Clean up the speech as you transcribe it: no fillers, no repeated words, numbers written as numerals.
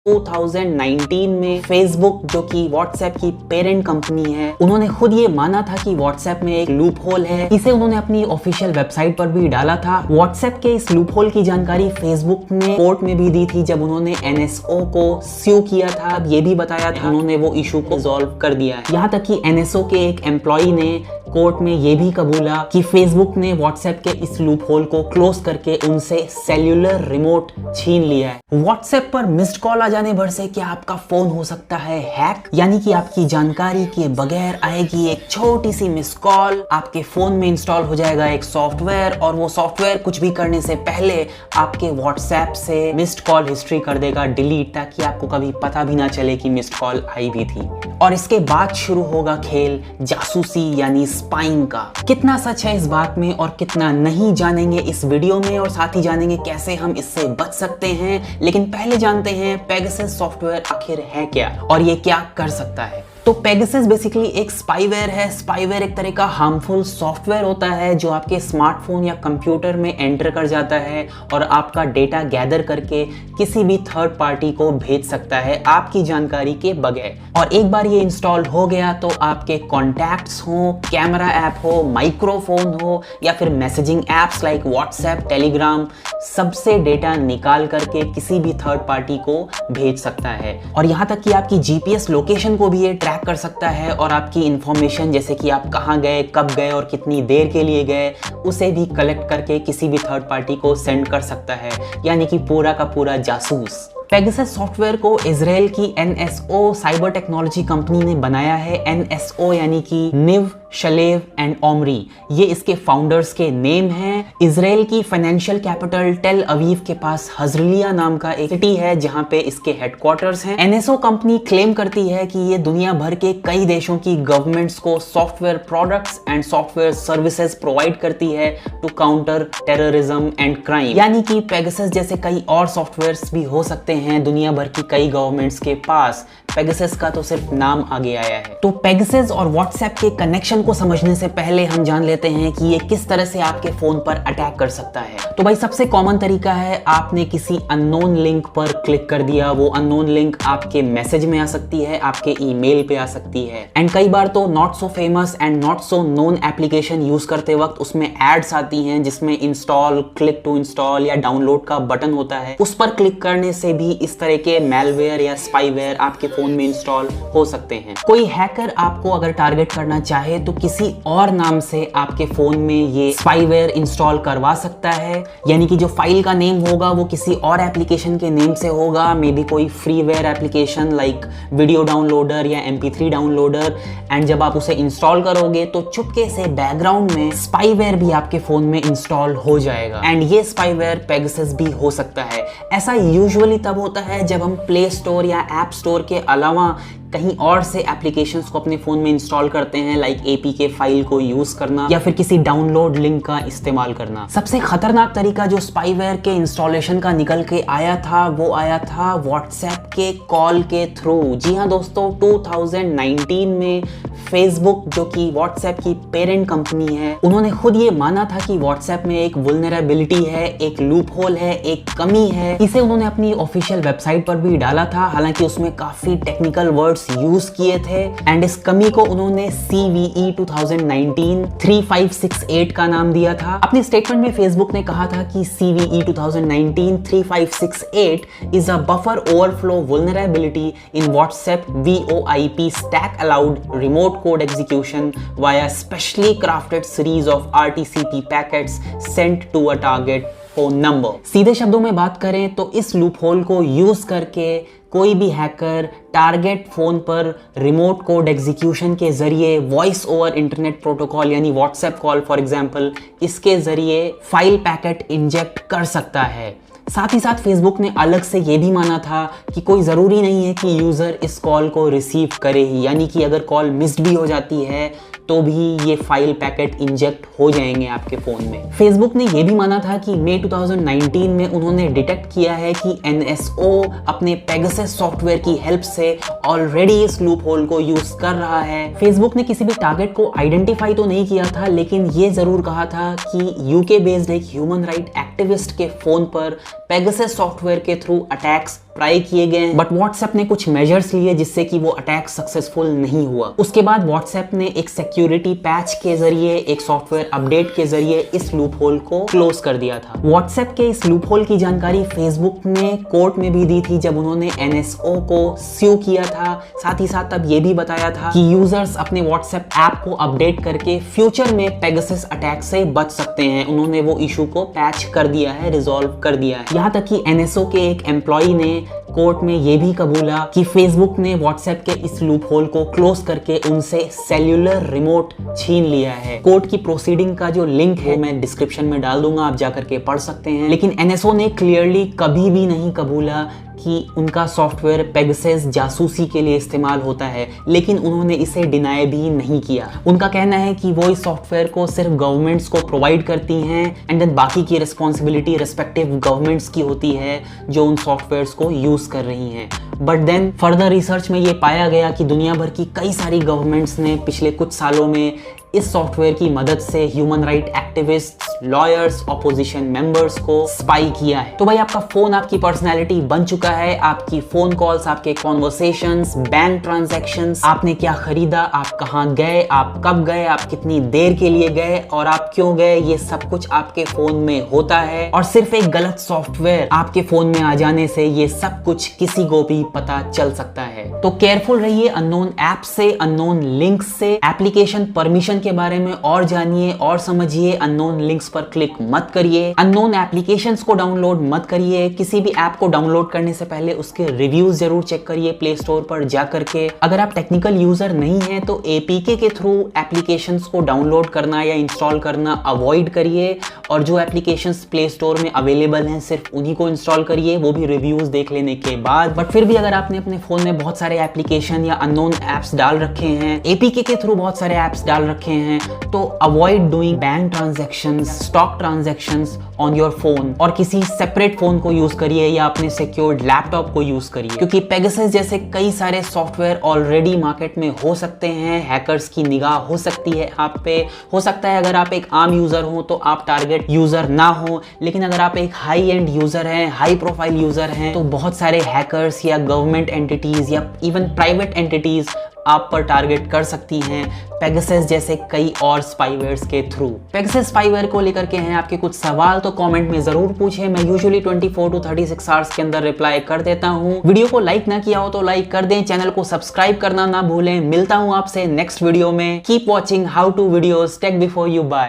2019 में फेसबुक, जो कि व्हाट्सएप की पेरेंट कंपनी है, उन्होंने खुद ये माना था कि व्हाट्सएप में एक लूप होल है। इसे उन्होंने अपनी ऑफिशियल वेबसाइट पर भी डाला था। व्हाट्सएप के इस लूप होल की जानकारी फेसबुक ने कोर्ट में भी दी थी जब उन्होंने NSO को स्यू किया था। अब ये भी बताया था उन्होंने वो इशू को रिजॉल्व कर दिया है। यहाँ तक कि NSO के एक एम्प्लॉय ने कोर्ट में ये भी कबूला कि फेसबुक ने व्हाट्सएप के इस लूप होल को क्लोज करके उनसे सेल्यूलर रिमोट छीन लिया है। व्हाट्सएप पर मिस्ड कॉल आ जाने भर से क्या आपका फोन हो सकता है हैक, यानी कि आपकी जानकारी के बगैर आएगी एक छोटी सी मिस कॉल, आपके फोन में इंस्टॉल हो जाएगा एक सॉफ्टवेयर और वो सॉफ्टवेयर कुछ भी करने से पहले आपके व्हाट्सएप से मिस्ड कॉल हिस्ट्री कर देगा डिलीट, ताकि आपको कभी पता भी ना चले कि मिस्ड कॉल आई भी थी। और इसके बाद शुरू होगा खेल जासूसी यानी स्पाइंग का। कितना सच है इस बात में और कितना नहीं जानेंगे इस वीडियो में, और साथ ही जानेंगे कैसे हम इससे बच सकते हैं। लेकिन पहले जानते हैं पेगासस सॉफ्टवेयर आखिर है क्या और ये क्या कर सकता है। तो पेगासस बेसिकली एक स्पाईवेयर है। स्पाईवेयर एक तरह का हार्मफुल सॉफ्टवेयर होता है जो आपके स्मार्टफोन या कंप्यूटर में एंटर कर जाता है और आपका डेटा गैदर करके किसी भी थर्ड पार्टी को भेज सकता है आपकी जानकारी के बगैर। और एक बार ये इंस्टॉल हो गया तो आपके कॉन्टैक्ट्स हो, कैमरा ऐप हो, माइक्रोफोन हो या फिर messaging apps like WhatsApp, Telegram, सबसे डेटा निकाल करके किसी भी थर्ड पार्टी को भेज सकता है। और यहाँ तक कि आपकी GPS लोकेशन को भी ये ट्रैक कर सकता है और आपकी इंफॉर्मेशन जैसे कि आप कहाँ गए, कब गए और कितनी देर के लिए गए, उसे भी कलेक्ट करके किसी भी थर्ड पार्टी को सेंड कर सकता है, यानी कि पूरा का पूरा जासूस। पेगासस सॉफ्टवेयर को इजराइल की NSO साइबर टेक्नोलॉजी कंपनी ने बनाया है। NSO यानी कि निव, शलेव एंड ओमरी, ये इसके फाउंडर्स के नेम हैं। इजराइल की फाइनेंशियल कैपिटल टेल अवीव के पास हजरिया नाम का एक सिटी है जहां पे इसके हेडक्वार्टर्स हैं। NSO कंपनी क्लेम करती है कि ये दुनिया भर के कई देशों की गवर्नमेंट्स को software products and software services provide करती है to counter terrorism and crime, यानी कि पेगासस जैसे कई और सॉफ्टवेयर्स भी हो सकते हैं दुनिया भर की कई गवर्नमेंट्स के पास। पेगासस का तो सिर्फ नाम आगे आया है। तो पेगासस और व्हाट्सएप के कनेक्शन को समझने से पहले हम जान लेते हैं कि ये किस तरह से आपके फोन पर अटैक कर सकता है। तो भाई सबसे कॉमन तरीका है, आपने किसी अननोन लिंक पर क्लिक कर दिया। वो अननोन लिंक आपके मैसेज में आ सकती है, आपके ईमेल पे आ सकती है, एंड कई बार तो not so famous and not so known application use करते वक्त उसमें एड्स आती हैं जिसमें इंस्टॉल, क्लिक टू इंस्टॉल या डाउनलोड का बटन होता है। उस पर क्लिक करने से भी इस तरह के मैलवेयर या स्पाईवेयर आपके फोन में इंस्टॉल हो सकते हैं। कोई हैकर आपको अगर टारगेट करना चाहे तो किसी और नाम से आपके फोन में ये स्पाईवेयर इंस्टॉल करवा सकता है, यानी कि जो फाइल का नेम होगा वो किसी और एप्लीकेशन के नेम से होगा, मे बी कोई freeware application like video downloader या MP3 डाउनलोडर। एंड जब आप उसे इंस्टॉल करोगे तो चुपके से बैकग्राउंड में स्पाईवेयर भी आपके फोन में इंस्टॉल हो जाएगा। एंड ये स्पाईवेयर पेगासस भी हो सकता है। ऐसा यूजुअली तब होता है जब हम प्ले स्टोर या ऐप स्टोर के अलावा कहीं और से एप्लीकेशंस को अपने फोन में इंस्टॉल करते हैं, लाइक APK फाइल को यूज करना या फिर किसी डाउनलोड लिंक का इस्तेमाल करना। सबसे खतरनाक तरीका जो स्पाईवेयर के इंस्टॉलेशन का निकल के आया था वो आया था व्हाट्सएप के कॉल के थ्रू। जी हाँ दोस्तों, 2019 में फेसबुक, जो कि व्हाट्सएप की पेरेंट कंपनी है, उन्होंने खुद ये माना था कि व्हाट्सएप में एक वुल्नरेबिलिटी है, एक लूप होल है, एक कमी है। इसे उन्होंने अपनी ऑफिशियल वेबसाइट पर भी डाला था, हालांकि उसमें काफी टेक्निकल वर्ड्स यूज किए थे। एंड इस कमी को उन्होंने CVE 2019 3568 का नाम दिया था। अपने स्टेटमेंट में फेसबुक ने कहा था कि CVE 2019 3568 is a buffer overflow vulnerability in WhatsApp VoIP stack allowed remote code execution via specially crafted series of RTCP packets sent to a target phone number। सीधे शब्दों में बात करें तो इस लूप होल को यूज करके कोई भी हैकर टारगेट फोन पर रिमोट कोड एग्जीक्यूशन के जरिए वॉइस ओवर इंटरनेट प्रोटोकॉल यानी व्हाट्सएप कॉल फॉर एग्जांपल, इसके जरिए फाइल पैकेट इंजेक्ट कर सकता है। साथ ही साथ फेसबुक ने अलग से ये भी माना था कि कोई ज़रूरी नहीं है कि यूज़र इस कॉल को रिसीव करे ही, यानी कि अगर कॉल मिस्ड भी हो जाती है तो भी ये फाइल पैकेट इंजेक्ट हो जाएंगे आपके फ़ोन में। फेसबुक ने ये भी माना था कि मई 2019 में उन्होंने डिटेक्ट किया है कि NSO अपने पेगासस सॉफ्टवेयर की हेल्प से ऑलरेडी इस लूप होल को यूज़ कर रहा है। फेसबुक ने किसी भी टारगेट को आइडेंटिफाई तो नहीं किया था, लेकिन ये ज़रूर कहा था कि UK बेस्ड एक ह्यूमन राइट एक्टिविस्ट के फ़ोन पर पेगासस सॉफ्टवेयर के थ्रू अटैक्स ट्राई किए गए, बट व्हाट्सएप ने कुछ मेजर्स लिए जिससे कि वो अटैक सक्सेसफुल नहीं हुआ। उसके बाद व्हाट्सएप ने एक सिक्योरिटी पैच के जरिए, एक सॉफ्टवेयर अपडेट के जरिए इस लूप होल को क्लोज कर दिया था। व्हाट्सएप के इस लूप होल की जानकारी फेसबुक ने कोर्ट में भी दी थी जब उन्होंने NSO को स्यू किया था। साथ ही साथ तब ये भी बताया था कि यूजर्स अपने व्हाट्सएप ऐप को अपडेट करके फ्यूचर में पेगासस अटैक से बच सकते हैं। उन्होंने वो इशू को पैच कर दिया है, रिजॉल्व कर दिया है। यहाँ तक कि NSO के एक एम्प्लॉय ने कोर्ट में ये भी कबूला कि फेसबुक ने व्हाट्सएप के इस लूप होल को क्लोज करके उनसे सेल्यूलर रिमोट छीन लिया है। कोर्ट की प्रोसीडिंग का जो लिंक है मैं डिस्क्रिप्शन में डाल दूंगा, आप जाकर के पढ़ सकते हैं। लेकिन NSO ने क्लियरली कभी भी नहीं कबूला कि उनका सॉफ्टवेयर पेगासस जासूसी के लिए इस्तेमाल होता है, लेकिन उन्होंने इसे डिनाई भी नहीं किया। उनका कहना है कि वो इस सॉफ्टवेयर को सिर्फ गवर्नमेंट्स को प्रोवाइड करती हैं एंड देन बाकी की रिस्पॉन्सिबिलिटी रेस्पेक्टिव गवर्नमेंट्स की होती है जो उन सॉफ्टवेयर्स को यूज कर रही हैं। बट देन फर्दर रिसर्च में ये पाया गया कि दुनिया भर की कई सारी गवर्नमेंट्स ने पिछले कुछ सालों में इस सॉफ्टवेयर की मदद से human right activists, lawyers, opposition members को स्पाई किया है। तो भाई आपका फोन आपकी पर्सनैलिटी बन चुका है। आपकी फोन कॉल्स, आपके कॉन्वर्सेशंस, बैंक ट्रांजैक्शंस, आपने क्या खरीदा, आप कहाँ गए, आप कब गए, आप कितनी देर के लिए गए और आप क्यों गए, ये सब कुछ आपके फोन में होता है। और सिर्फ एक गलत सॉफ्टवेयर आपके फोन में आ जाने से ये सब कुछ किसी को भी पता चल सकता है। तो केयरफुल रहिए अननोन ऐप से, अननोन लिंक्स से। एप्लीकेशन परमिशन के बारे में और जानिए और समझिए। अननोन लिंक्स पर क्लिक मत करिए, अननोन एप्लीकेशंस को डाउनलोड मत करिए। किसी भी ऐप को डाउनलोड करने से पहले उसके रिव्यूज जरूर चेक करिए प्ले स्टोर पर जाकर के। अगर आप टेक्निकल यूजर नहीं है तो APK के थ्रू एप्लीकेशंस को डाउनलोड करना या इंस्टॉल करना अवॉइड करिए, और जो एप्लीकेशंस प्ले स्टोर में अवेलेबल हैं सिर्फ उन्हीं को इंस्टॉल करिए, वो भी रिव्यूज देख लेने के बाद। बट फिर भी अगर आपने अपने फोन में बहुत सारे एप्लीकेशन या अननोन एप्स डाल रखे हैं, APK के थ्रू बहुत सारे एप्स डाल रखे हैं, तो avoid doing bank transactions, stock transactions on your phone, और किसी सेपरेट फोन को यूज करिए या अपने सिक्योर्ड लैपटॉप को यूज करिए, क्योंकि पेगासस जैसे कई सारे सॉफ्टवेयर ऑलरेडी मार्केट में हो सकते हैं। हैकर्स की निगाह हो सकती है आप पे। हो सकता है अगर आप एक आम यूजर हो तो आप टारगेट यूजर ना हो, लेकिन अगर आप एक हाई एंड यूजर हैं, हाई प्रोफाइल यूजर हैं, तो बहुत सारे हैकर्स या गवर्नमेंट एंटिटीज या इवन प्राइवेट एंटिटीज आप पर टारगेट कर सकती हैं पेगासस जैसे कई और स्पाईवेयर्स के थ्रू। पेगासस स्पाईवेयर को लेकर के हैं आपके कुछ सवाल तो कमेंट में जरूर पूछें। मैं यूजुअली 24 to 36 आवर्स के अंदर रिप्लाई कर देता हूं। वीडियो को लाइक ना किया हो तो लाइक कर दें, चैनल को सब्सक्राइब करना ना भूलें। मिलता हूं आपसे नेक्स्ट वीडियो में। Keep watching how to videos tech before you bye.